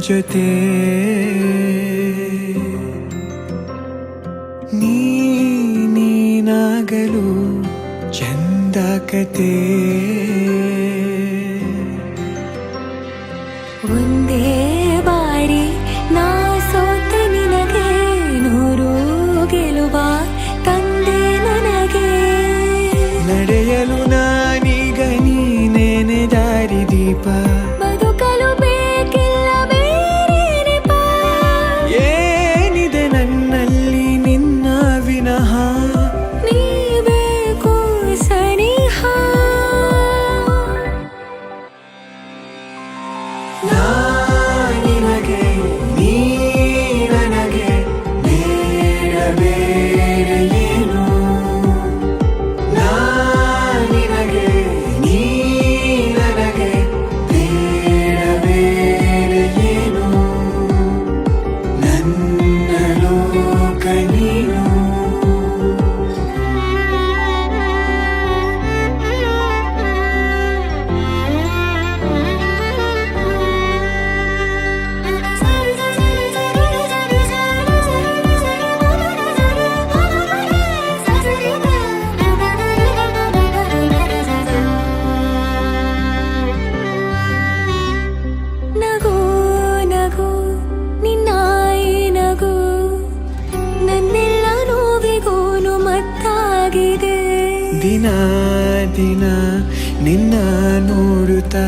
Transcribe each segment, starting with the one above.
ಜೊತೆ ನೀನಾಗಲು ಚಂದ ಕತೆ ಒಂದೇ ಬಾರಿ ನಾ ಸೋತ ನಿನಗೆ ನೂರು ಗೆಲುವ ತಂದೆ ನನಗೆ ನಡೆಯಲು ನಾನೀಗ ನೀನೇನೆ ದಾರಿ ದೀಪ ಬದುಕಲು ಬೇಕಿಲ್ಲ ಬೇರೆ ನೆಪ ಏನಿದೆ ನನ್ನಲ್ಲಿ ನಿನ್ನ ವಿನಃ ನೀ ಬೇಕು ಸನಿಹ ನಿನಗೆ ನೀ ನನಗೆ ಬೇಡ ಬೇರೆ ಏನು ನಿನಗೆ ನೀ ನನಗೆ ಬೇಡ ಬೇರೆ ಏನು ನನ್ನ ಲೋಕ ನೀನು ನಗು ನಗು ನಿನ್ನಾಯಿ ನಗು ನನ್ನೆಲ್ಲ ನೋವಿಗೋನು ಮತ್ತಾಗಿದೆ ದಿನ ದಿನ ನಿನ್ನ ನೋಡುತ್ತಾ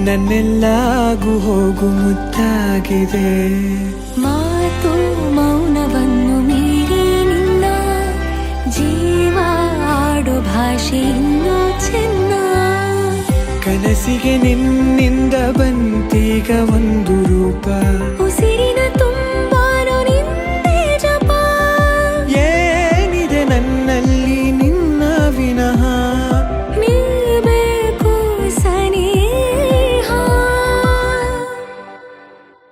ನನ್ನೆಲ್ಲಾಗು ಹೋಗು ಮುತ್ತಾಗಿದೆ ಮಾತು ಮೌನವನ್ನು ಮೀರಿ ನಿನ್ನ ಜೀವ ಆಡೋ ಭಾಷೆ ಇನ್ನೂ ಚೆನ್ನ ಕನಸಿಗೆ ನಿನ್ನಿಂದ ಬಂತೀಗ ಒಂದು ರೂಪ